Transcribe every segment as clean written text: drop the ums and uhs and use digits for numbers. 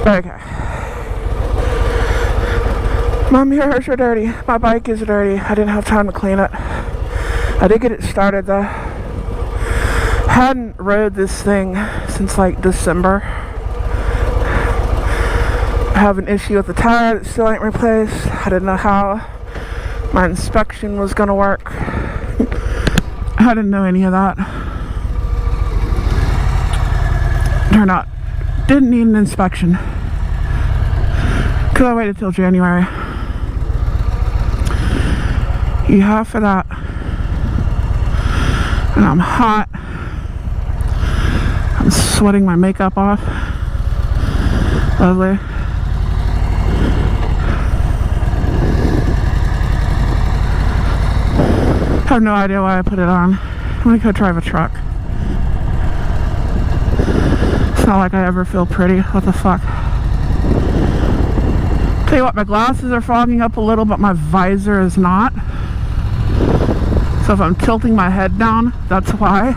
Okay. My mirrors are dirty. My bike is dirty. I didn't have time to clean it. I did get it started though. Hadn't rode this thing since like December. I have an issue with the tire that still ain't replaced. I didn't know how my inspection was gonna work. I didn't know any of that. Turned out, didn't need an inspection because I waited till January. Yeah, for that. And I'm hot. I'm sweating my makeup off. Lovely. I have no idea why I put it on. I'm gonna go drive a truck. It's not like I ever feel pretty. What the fuck? Tell you what, my glasses are fogging up a little, but my visor is not. So if I'm tilting my head down, that's why.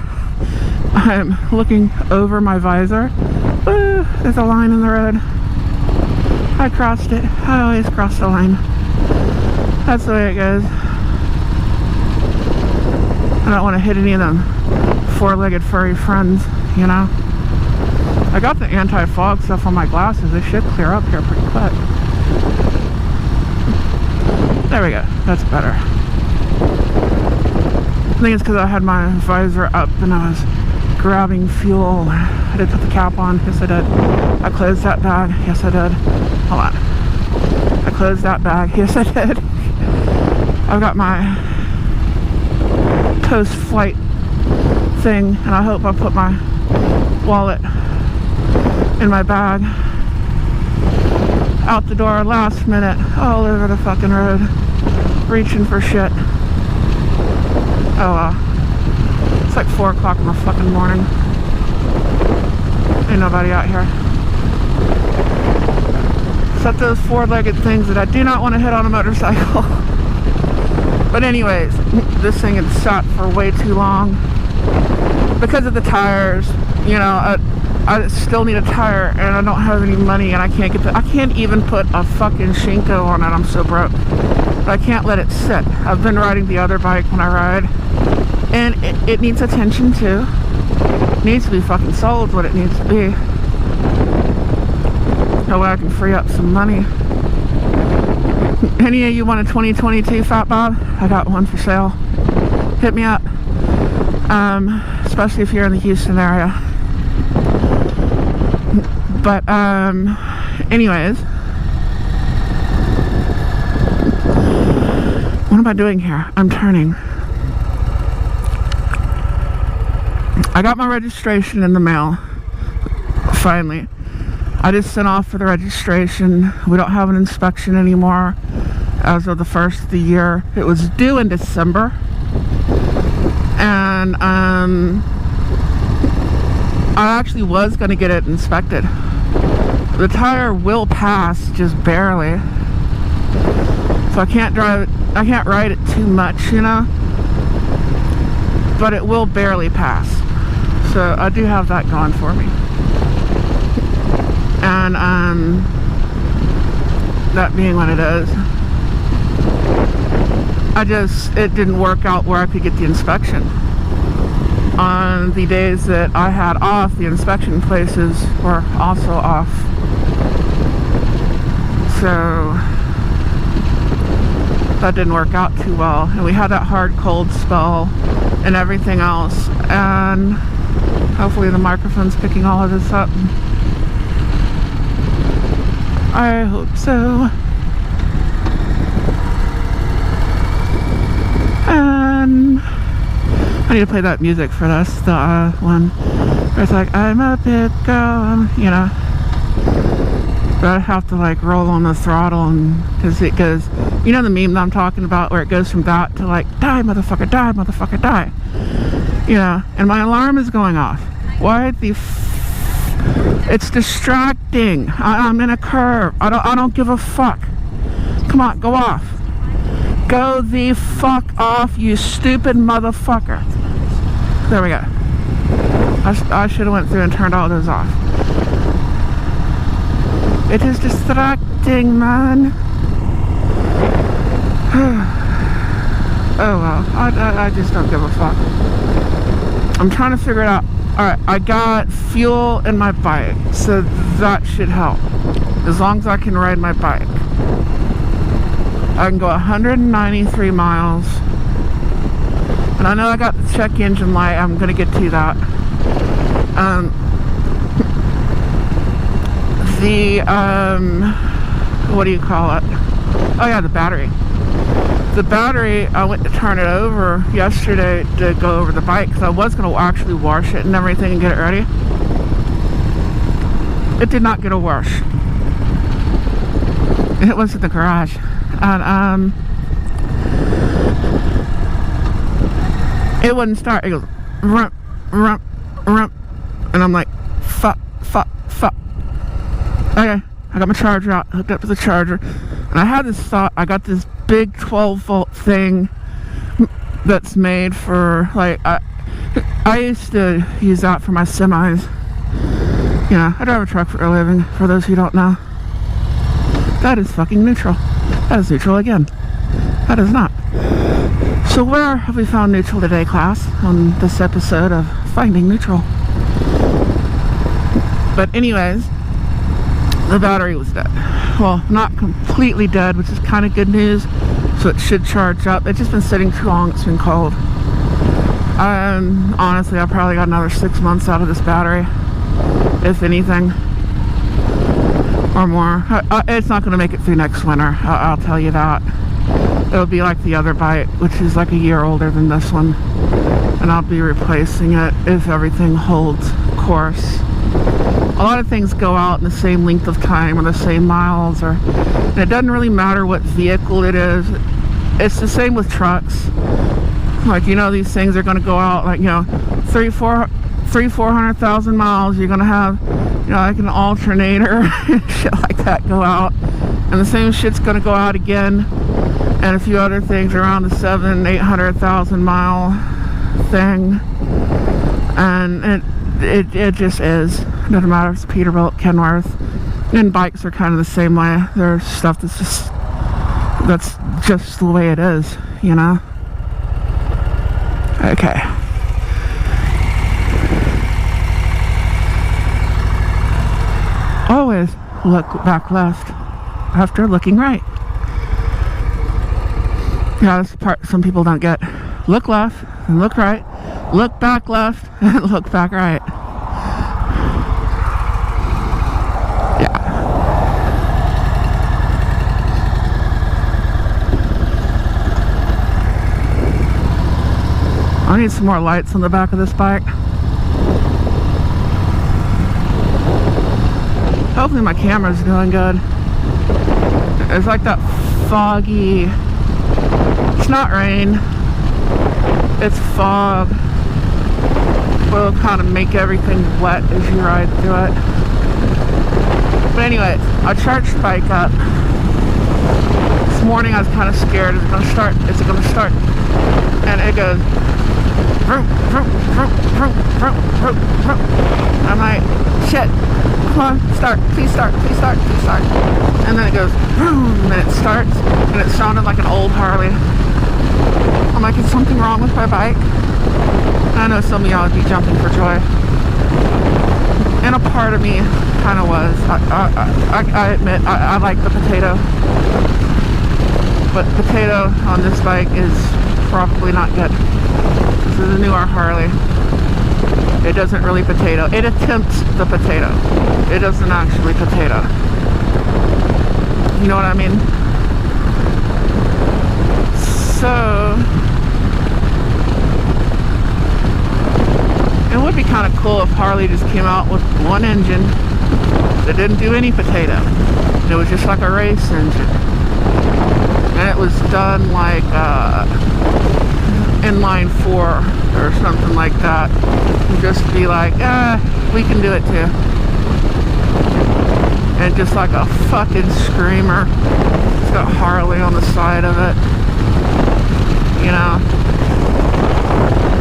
I'm looking over my visor. Ooh, there's a line in the road. I crossed it. I always cross the line. That's the way it goes. I don't want to hit any of them four-legged furry friends, you know. I got the anti-fog stuff on my glasses. They should clear up here pretty quick. There we go. That's better. I think it's because I had my visor up and I was grabbing fuel. I did put the cap on. Yes, I did. I closed that bag. Yes, I did. Hold on. I closed that bag. Yes, I did. I've got my post-flight thing, and I hope I put my wallet in my bag. Out the door last minute, all over the fucking road, reaching for shit. Oh well. It's like 4 o'clock in the fucking morning. Ain't nobody out here. Except those four-legged things that I do not want to hit on a motorcycle. But anyways, this thing had sat for way too long because of the tires. You know, I still need a tire, and I don't have any money, and I can't even put a fucking Shinko on it. I'm so broke. But I can't let it sit. I've been riding the other bike when I ride, and it needs attention too. It needs to be fucking sold what it needs to be. That way I can free up some money. Any of you want a 2022 Fat Bob? I got one for sale. Hit me up. Especially if you're in the Houston area. But anyways, what am I doing here? I'm turning. I got my registration in the mail. Finally. I just sent off for the registration. We don't have an inspection anymore as of the first of the year. It was due in December. And I actually was going to get it inspected. The tire will pass, just barely. So I can't drive it, I can't ride it too much, you know. But it will barely pass. So I do have that going for me. And that being what it is, it didn't work out where I could get the inspection. On the days that I had off, the inspection places were also off. So that didn't work out too well. And we had that hard cold spell and everything else. And hopefully the microphone's picking all of this up. I hope so. And I need to play that music for this, the one where it's like, I'm a big girl, you know. But I have to like roll on the throttle, and because it goes, you know the meme that I'm talking about where it goes from that to like, die motherfucker, die motherfucker, die. You know, and my alarm is going off. Why the it's distracting. I'm in a curve. I don't give a fuck. Come on, go off. Go the fuck off, you stupid motherfucker. There we go. I should have went through and turned all those off. It is distracting, man. Oh well, I just don't give a fuck. I'm trying to figure it out. Alright, I got fuel in my bike, so that should help. As long as I can ride my bike. I can go 193 miles. And I know I got the check engine light. I'm going to get to that. What do you call it? Oh yeah, the battery. The battery, I went to turn it over yesterday to go over the bike because I was going to actually wash it and everything and get it ready. It did not get a wash. It was in the garage. And it wouldn't start. It goes rump, rump, rump. And I'm like, fuck. Okay, I got my charger out, hooked up to the charger. And I had this thought, I got this big 12 volt thing that's made for, like, I used to use that for my semis. You know, I drive a truck for a living, for those who don't know. That is fucking neutral. That is neutral again. That is not. So where have we found neutral today, class, on this episode of Finding Neutral? But anyways, the battery was dead. Well, not completely dead, which is kind of good news. So it should charge up. It's just been sitting too long. It's been cold. Honestly, I probably got another 6 months out of this battery, if anything, or more. It's not going to make it through next winter. I'll tell you that. It'll be like the other bike, which is like a year older than this one, and I'll be replacing it if everything holds course. A lot of things go out in the same length of time or the same miles, and it doesn't really matter what vehicle it is. It's the same with trucks. Like, you know, these things are going to go out like, you know, 400,000 miles. You're going to have, you know, like an alternator and shit like that go out, and the same shit's going to go out again, and a few other things around the 800,000 mile thing, and it just is. It doesn't matter if it's Peterbilt, Kenworth, and bikes are kind of the same way. There's stuff that's just the way it is, you know. Okay. Always look back left after looking right. Yeah, that's the part some people don't get. Look left and look right. Look back left and look back right. Yeah. I need some more lights on the back of this bike. Hopefully my camera's doing good. It's like that foggy, it's not rain, it's fog. Will kind of make everything wet as you ride through it. But anyways, I charged the bike up. This morning I was kind of scared. Is it going to start? Is it going to start? And it goes vroom, vroom, vroom, vroom, vroom, vroom, vroom. I'm like, shit, come on, start, please start, please start, please start. And then it goes vroom, and it starts, and it sounded like an old Harley. I'm like, is something wrong with my bike? I know some of y'all would be jumping for joy, and a part of me kind of was. I admit I like the potato, but potato on this bike is probably not good. This is a newer Harley. It doesn't really potato. It attempts the potato. It doesn't actually potato. You know what I mean? So it would be kind of cool if Harley just came out with one engine that didn't do any potato. It was just like a race engine, and it was done like inline 4 or something like that. And just be like, we can do it too. And just like a fucking screamer. It's got Harley on the side of it. You know,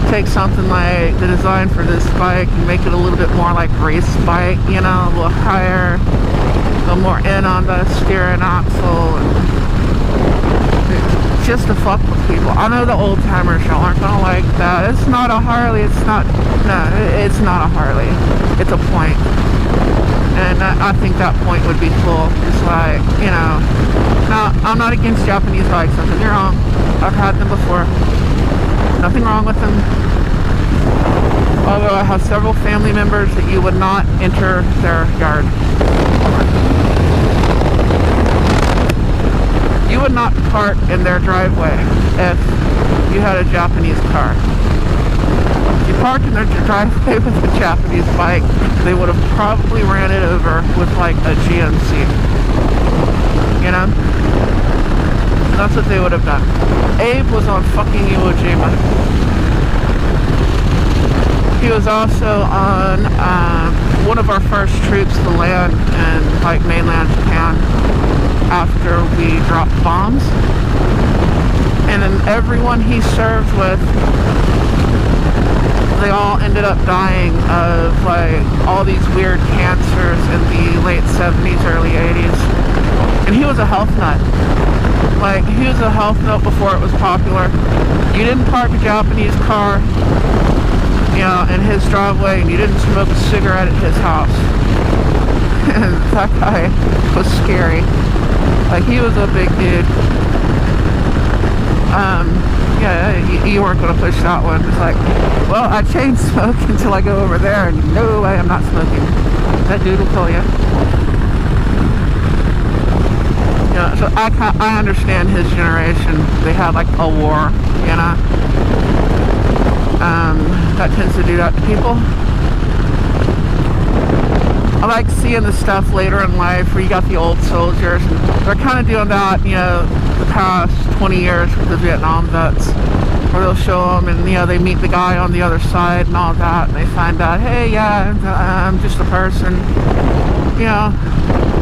take something like the design for this bike and make it a little bit more like race bike, you know, a little higher, the more in on the steering axle, and just to fuck with people. I know the old timers aren't gonna like that. It's not a Harley. It's not a Harley. It's a point. And I think that point would be cool. It's like, you know, now, I'm not against Japanese bikes, don't get me wrong. I've had them before. Nothing wrong with them. Although I have several family members that you would not enter their yard. You would not park in their driveway if you had a Japanese car. If you parked in their driveway with a Japanese bike, they would have probably ran it over with like a GMC. You know? That's what they would have done. Abe was on fucking Iwo Jima. He was also on one of our first troops to land in like mainland Japan after we dropped bombs. And then everyone he served with, they all ended up dying of like all these weird cancers in the late 70s, early 80s. And he was a health nut. Like, he was a health nut before it was popular. You didn't park a Japanese car, you know, in his driveway, and you didn't smoke a cigarette at his house. And that guy was scary. Like, he was a big dude. Yeah, you weren't going to push that one. It's like, well, I chain smoke until I go over there, and no way I'm not smoking. That dude will kill you. Yeah, so I understand his generation. They had like a war, you know. That tends to do that to people. I like seeing the stuff later in life where you got the old soldiers, and they're kind of doing that, you know, the past 20 years with the Vietnam vets, where they'll show them, and, you know, they meet the guy on the other side and all that, and they find out, hey, yeah, I'm just a person, you know,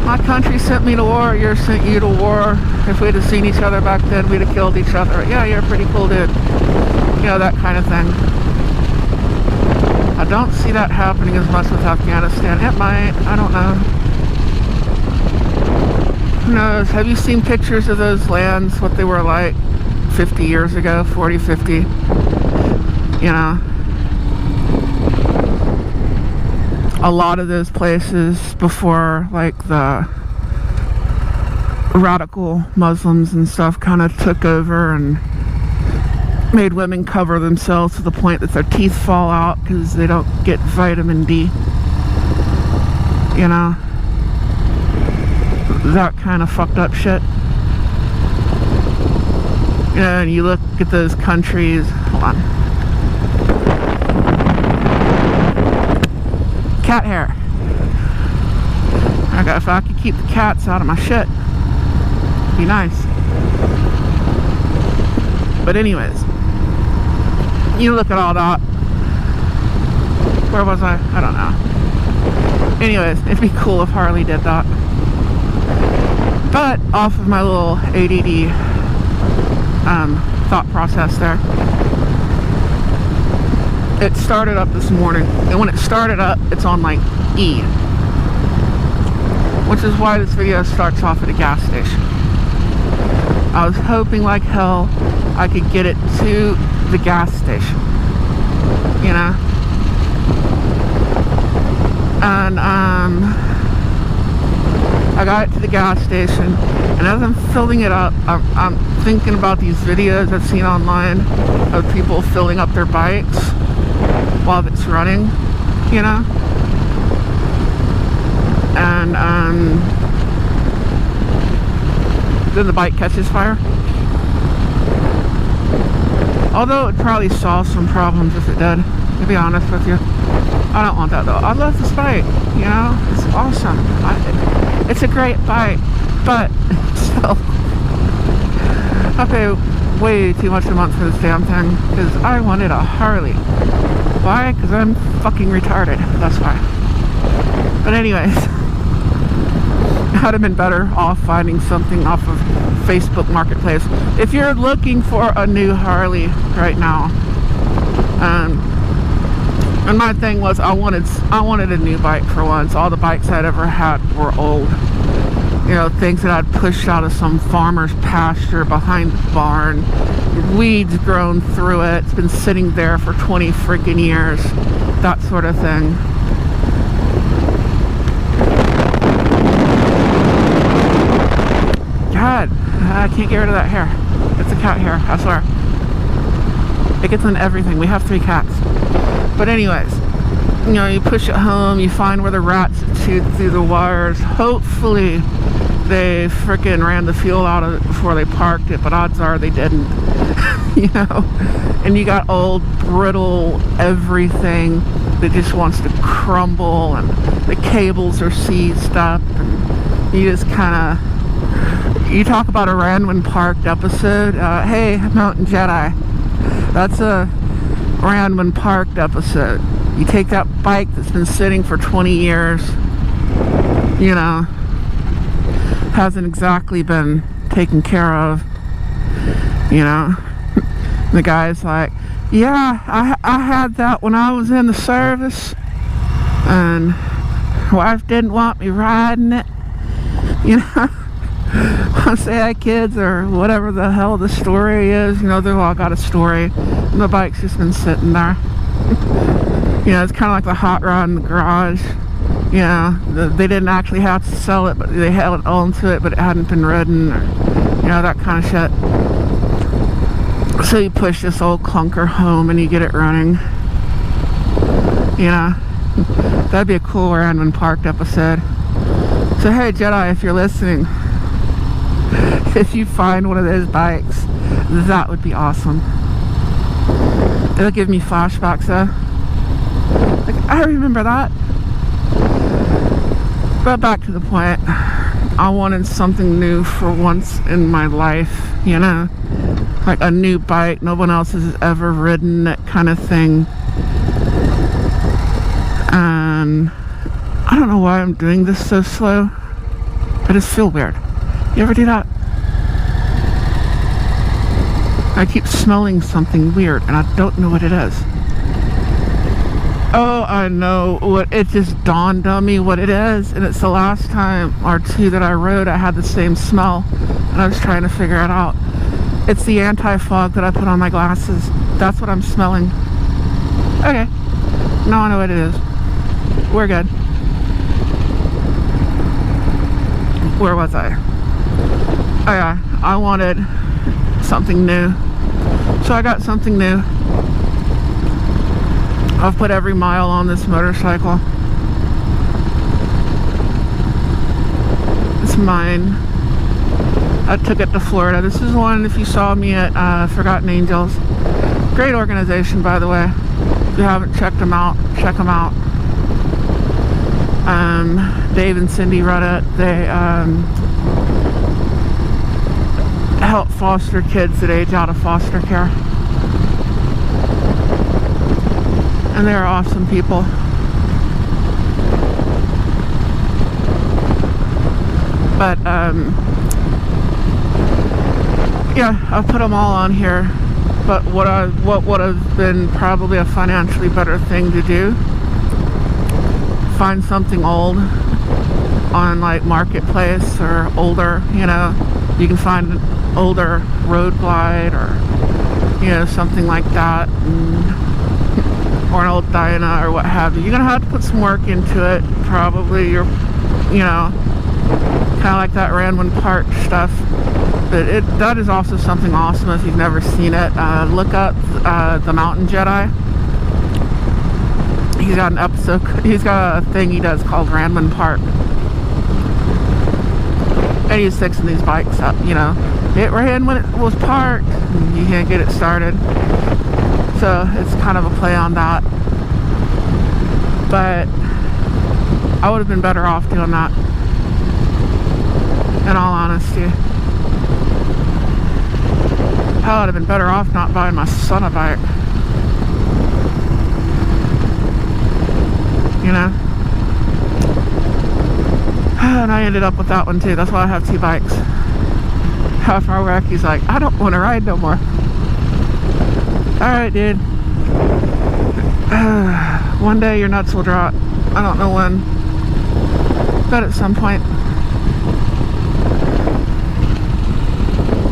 my country sent me to war, yours sent you to war. If we'd have seen each other back then, we'd have killed each other. Yeah, you're a pretty cool dude. You know, that kind of thing. I don't see that happening as much with Afghanistan. It might. I don't know. Who knows? Have you seen pictures of those lands, what they were like 50 years ago, 40, 50? You know? A lot of those places before, like, the radical Muslims and stuff kind of took over and made women cover themselves to the point that their teeth fall out because they don't get vitamin D. You know? That kind of fucked up shit. You know, and you look at those countries. Hold on. Cat hair. If I could keep the cats out of my shit, it'd be nice. But anyways, you look at all that. Where was I? I don't know. Anyways, it'd be cool if Harley did that. But off of my little ADD thought process there. It started up this morning, and when it started up, it's on like E, which is why this video starts off at a gas station. I was hoping like hell I could get it to the gas station, you know, and I got it to the gas station, and as I'm filling it up, I'm thinking about these videos I've seen online of people filling up their bikes while it's running, you know, and then the bike catches fire. Although it probably solve some problems if it did, to be honest with you. I don't want that though. I love this bike, you know, it's awesome. It's a great bike, but still, I pay way too much a month for this damn thing because I wanted a Harley. Why? Because I'm fucking retarded. That's why. But anyways, I'd have been better off finding something off of Facebook Marketplace. If you're looking for a new Harley right now, And my thing was I wanted a new bike for once. All the bikes I'd ever had were old. You know, things that I'd pushed out of some farmer's pasture behind the barn. Weeds grown through it. It's been sitting there for 20 freaking years. That sort of thing. God, I can't get rid of that hair. It's a cat hair, I swear. It gets in everything. We have 3 cats. But anyways, you know, you push it home, you find where the rats chewed through the wires. Hopefully they frickin' ran the fuel out of it before they parked it, but odds are they didn't. You know? And you got old, brittle everything that just wants to crumble, and the cables are seized up, and you just kind of... You talk about a random parked episode. Hey, Mountain Jedi. That's a random parked episode. You take that bike that's been sitting for 20 years, you know, hasn't exactly been taken care of, you know. The guy's like, yeah, I had that when I was in the service, and wife didn't want me riding it, you know. Once they had kids or whatever the hell the story is, you know, they've all got a story, and the bike's just been sitting there. You know, it's kind of like the hot rod in the garage. You know, they didn't actually have to sell it, but they held on to it, but it hadn't been ridden, or, you know, that kind of shit. So you push this old clunker home and you get it running. You know, that'd be a cool random parked episode. So hey Jedi, if you're listening, if you find one of those bikes, that would be awesome. It'll give me flashbacks though. Like, I remember that. But back to the point, I wanted something new for once in my life, you know, like a new bike no one else has ever ridden, that kind of thing. And I don't know why I'm doing this so slow. I just feel weird. You ever do that? I keep smelling something weird and I don't know what it is. Oh, I know what, it just dawned on me what it is, and it's the last time or two that I rode I had the same smell, and I was trying to figure it out. It's the anti-fog that I put on my glasses. That's what I'm smelling. Okay, now I know what it is. We're good. Where was I? Oh yeah, I wanted something new, so I got something new. I've put every mile on this motorcycle. It's mine. I took it to Florida. This is one, if you saw me at Forgotten Angels. Great organization, by the way. If you haven't checked them out, check them out. Dave and Cindy run it. They help foster kids that age out of foster care. And they're awesome people. But yeah, I've put them all on here. But what would have been probably a financially better thing to do, find something old on like Marketplace or older, you know, you can find an older Road Glide or, you know, something like that, or an old Dyna or what have you. You're gonna have to put some work into it. Probably you're, you know, kind of like that random park stuff. But that is also something awesome if you've never seen it. Look up the Mountain Jedi. He's got an episode, he's got a thing he does called Random Park. And he's fixing these bikes up, you know. It ran when it was parked, and you can't get it started. So it's kind of a play on that. But I would have been better off doing that, in all honesty. I would have been better off not buying my son a bike. You know? And I ended up with that one too. That's why I have 2 bikes. After our wreck, he's like, I don't want to ride no more. Alright, dude. One day your nuts will drop. I don't know when, but at some point.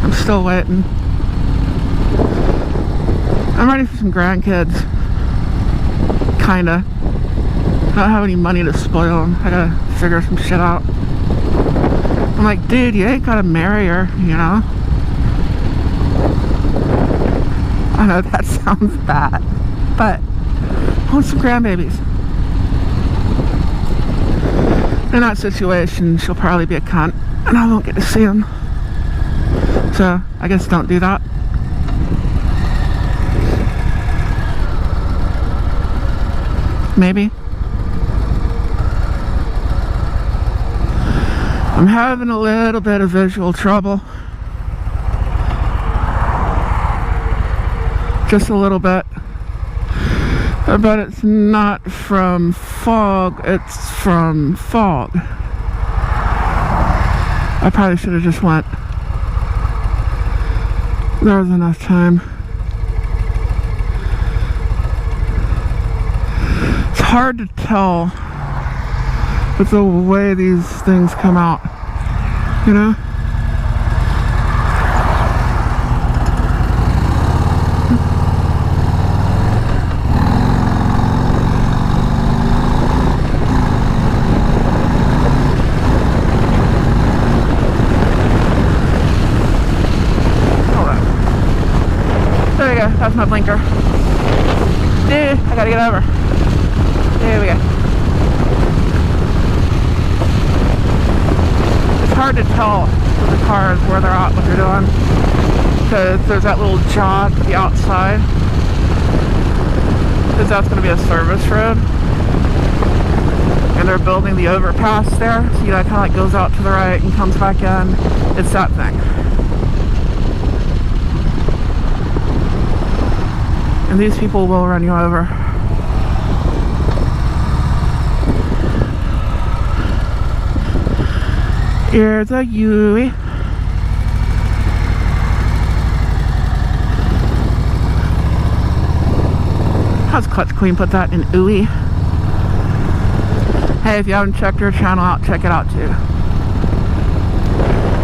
I'm still waiting. I'm ready for some grandkids. Kinda. I don't have any money to spoil them. I gotta figure some shit out. I'm like, dude, you ain't gotta marry her, you know? I know that sounds bad, but I want some grandbabies. In that situation, she'll probably be a cunt, and I won't get to see them. So, I guess don't do that. Maybe. I'm having a little bit of visual trouble. Just a little bit. But it's not from fog, it's from fog. I probably should have just went. There was enough time. It's hard to tell with the way these things come out, you know? That's my blinker. Dude, I gotta get over. There we go. It's hard to tell with the cars where they're at, what they're doing. Because there's that little jog to the outside. Because that's going to be a service road. And they're building the overpass there. See, that kind of like goes out to the right and comes back in. It's that thing. And these people will run you over. Here's a Yui. How's Clutch Queen put that in ooey? Hey, if you haven't checked her channel out, check it out too.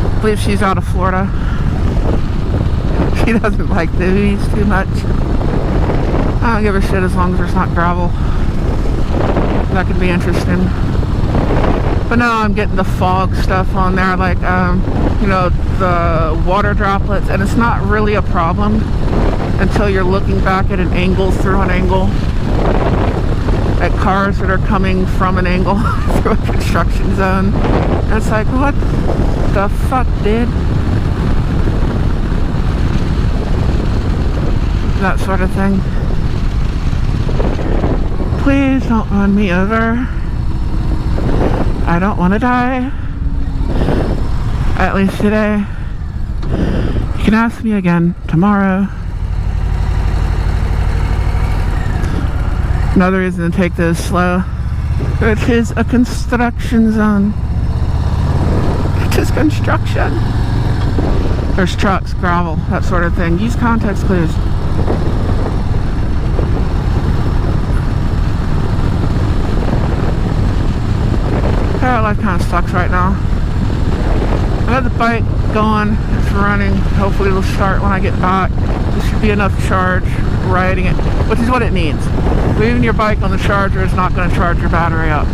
I believe she's out of Florida. She doesn't like the ooeys too much. I don't give a shit as long as there's not gravel. That could be interesting. But now I'm getting the fog stuff on there, like, you know, the water droplets, and it's not really a problem until you're looking back at an angle through an angle, at cars that are coming from an angle through a construction zone. And it's like, what the fuck, dude? That sort of thing. Please don't run me over. I don't want to die. At least today. You can ask me again tomorrow. Another reason to take this slow. Which is a construction zone. It is construction. There's trucks, gravel, that sort of thing. Use context clues. Oh, life kind of sucks right now. I got the bike going, it's running. Hopefully it'll start when I get back. There should be enough charge riding it, which is what it needs. Leaving your bike on the charger is not going to charge your battery up.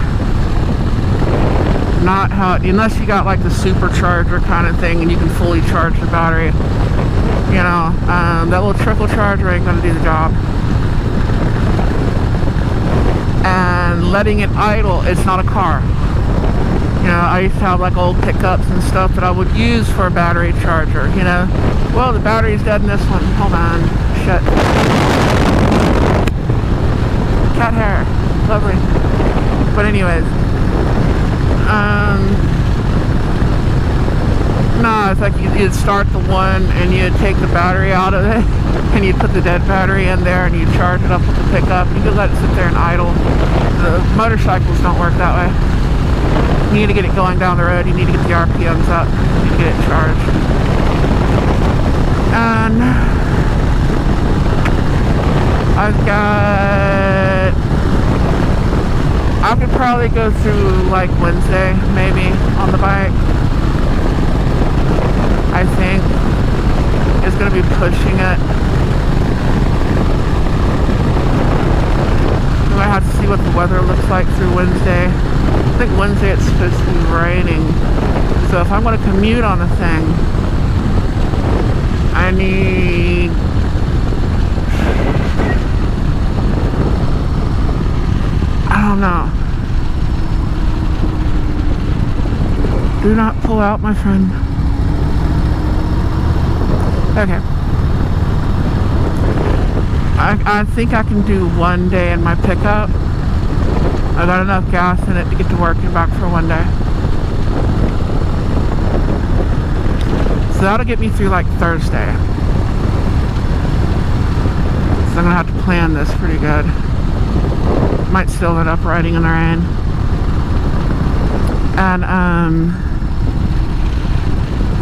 Not how it, unless you got like the supercharger kind of thing and you can fully charge the battery. You know, that little trickle charger ain't going to do the job. And letting it idle, it's not a car. You know, I used to have like old pickups and stuff that I would use for a battery charger, you know. Well, the battery's dead in this one. Hold on. Shit. Cat hair. Lovely. But anyways. No, it's like you'd start the one and you'd take the battery out of it and you'd put the dead battery in there and you'd charge it up with the pickup. You could let it sit there and idle. The motorcycles don't work that way. You need to get it going down the road. You need to get the RPMs up. You need to get it charged. And I've got probably go through like Wednesday, maybe, on the bike. I think it's going to be pushing it. I have to see what the weather looks like through Wednesday. I think Wednesday it's supposed to be raining. So if I'm going to commute on the thing, I need... I don't know. Do not pull out, my friend. Okay. I think I can do one day in my pickup. I got enough gas in it to get to work and back for one day. So that'll get me through like Thursday. So I'm gonna have to plan this pretty good. Might still end up riding in the rain. And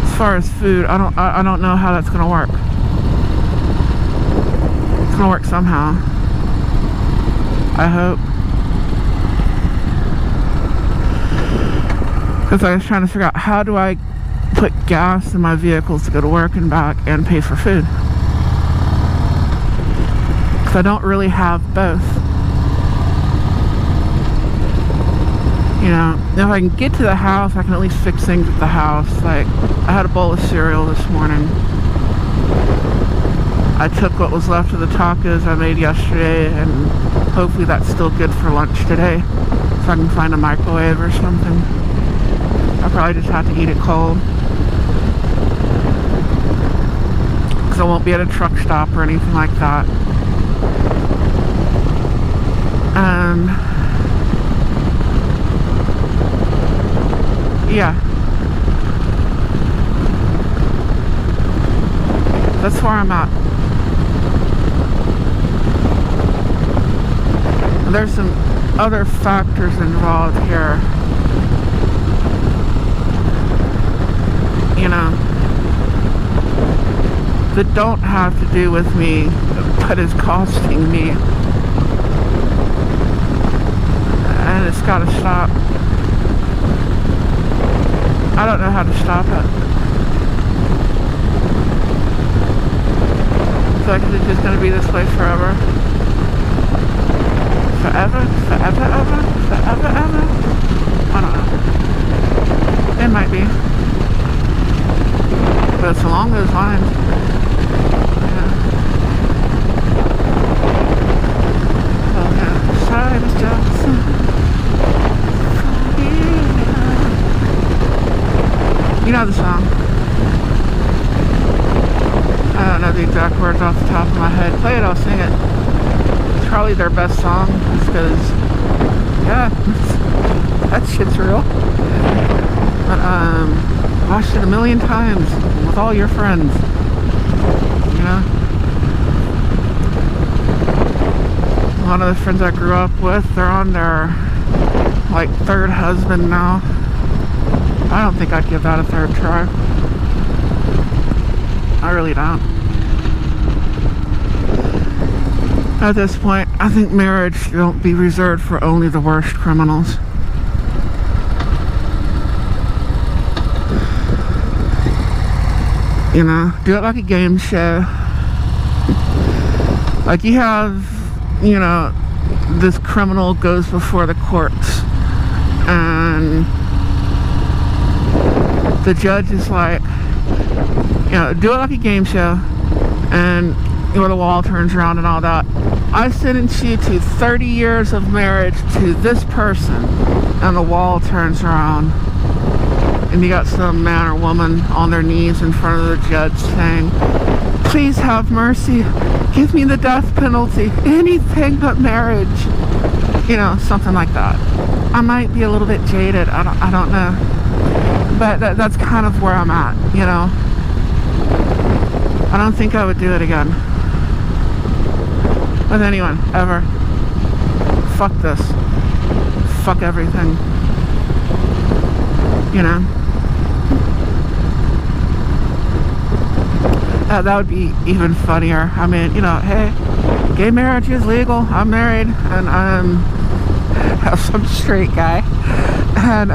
as far as food, I don't know how that's gonna work. It's gonna work somehow. I hope. Because I was trying to figure out how do I put gas in my vehicles to go to work and back and pay for food. Because I don't really have both. You know, if I can get to the house, I can at least fix things at the house. Like, I had a bowl of cereal this morning. I took what was left of the tacos I made yesterday, and hopefully that's still good for lunch today. So I can find a microwave or something. I'll probably just have to eat it cold. Because I won't be at a truck stop or anything like that. Yeah. That's where I'm at. There's some other factors involved here. You know, that don't have to do with me, but is costing me. And it's gotta stop. I don't know how to stop it. So I think it's just gonna be this way forever. Forever? Forever, ever? Forever, ever? I don't know. It might be. But it's along those lines. Yeah. Oh yeah. Side is Jackson. You know the song. I don't know the exact words off the top of my head. Play it, I'll sing it. It's probably their best song, just because, yeah, that shit's real. But, watched it a million times with all your friends, you know? A lot of the friends I grew up with, they're on their, like, third husband now. I don't think I'd give that a third try. I really don't. At this point, I think marriage should be reserved for only the worst criminals. You know, do it like a game show. Like you have, you know, this criminal goes before the courts and the judge is like, you know, do it like a game show, and you know, the wall turns around and all that. I sentence you to 30 years of marriage to this person, and the wall turns around. And you got some man or woman on their knees in front of the judge saying, please have mercy, give me the death penalty, anything but marriage. You know, something like that. I might be a little bit jaded, I don't know. But that's kind of where I'm at, you know. I don't think I would do it again. With anyone, ever. Fuck this. Fuck everything. You know. That would be even funnier. I mean, you know, hey, gay marriage is legal. I'm married, and of some straight guy. And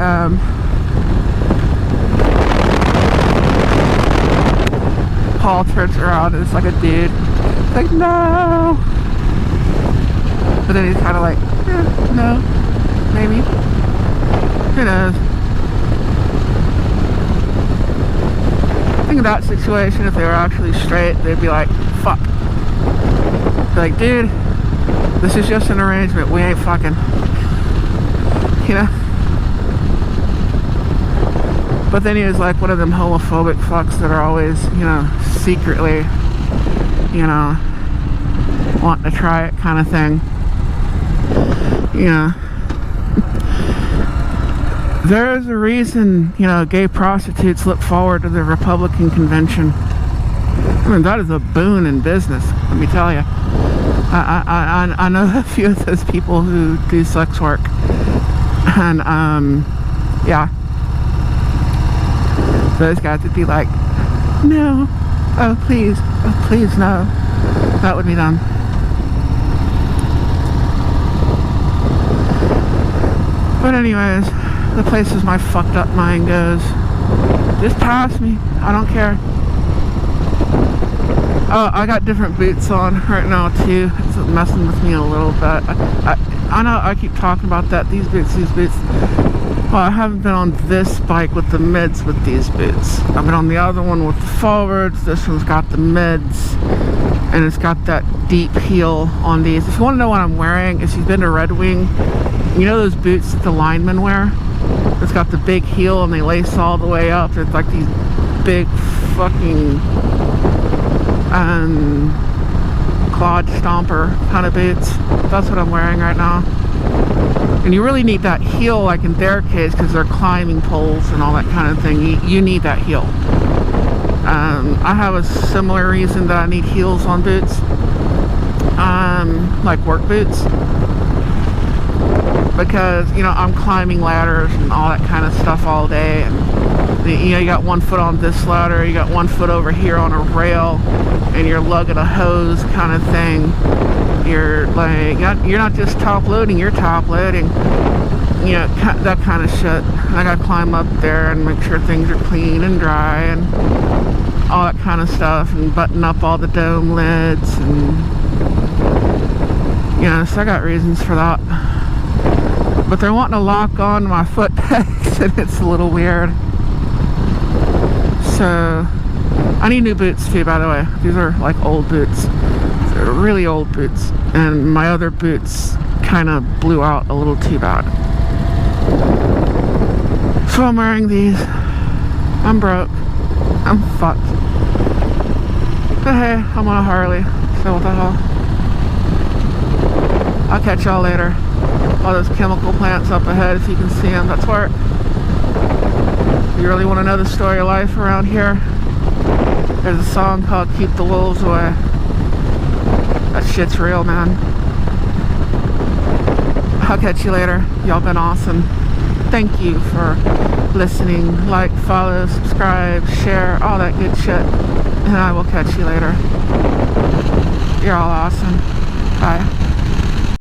Paul turns around and it's like a dude. It's like, no. But then he's kind of like, no, maybe. Who knows? I think in that situation, if they were actually straight, they'd be like, fuck. Be like, dude, this is just an arrangement. We ain't fucking. You know? But then he was like one of them homophobic fucks that are always, you know, secretly, you know, wanting to try it kind of thing. You know. There's a reason, you know, gay prostitutes look forward to the Republican convention. I mean, that is a boon in business, let me tell you. I know a few of those people who do sex work. And, yeah. Those guys would be like, no, oh please, no. That would be done. But anyways, the places my fucked up mind goes. Just pass me. I don't care. Oh, I got different boots on right now too. It's messing with me a little bit. I know I keep talking about that. These boots. Well, I haven't been on this bike with the mids with these boots. I've been on the other one with the forwards. This one's got the mids. And it's got that deep heel on these. If you want to know what I'm wearing, if you've been to Red Wing, you know those boots that the linemen wear? It's got the big heel and they lace all the way up. It's like these big fucking clod stomper kind of boots. That's what I'm wearing right now. And you really need that heel, like in their case, because they're climbing poles and all that kind of thing. You need that heel. I have a similar reason that I need heels on boots, like work boots, because, you know, I'm climbing ladders and all that kind of stuff all day, and you know, you got one foot on this ladder, you got one foot over here on a rail, and you're lugging a hose kind of thing. You're like, you're not just top loading, you're top loading, you know, that kind of shit. I gotta climb up there and make sure things are clean and dry and all that kind of stuff, and button up all the dome lids, and you know, so I got reasons for that. But they're wanting to lock on my foot pegs and it's a little weird. So I need new boots too, by the way. These are like old boots. They're really old boots, and my other boots kind of blew out a little too bad. So I'm wearing these. I'm broke. I'm fucked. But hey, I'm on a Harley, so what the hell. I'll catch y'all later. All those chemical plants up ahead, if you can see them, that's where. If you really want to know the story of life around here, there's a song called Keep the Wolves Away. That shit's real, man. I'll catch you later. Y'all been awesome. Thank you for listening. Like, follow, subscribe, share, all that good shit. And I will catch you later. You're all awesome. Bye.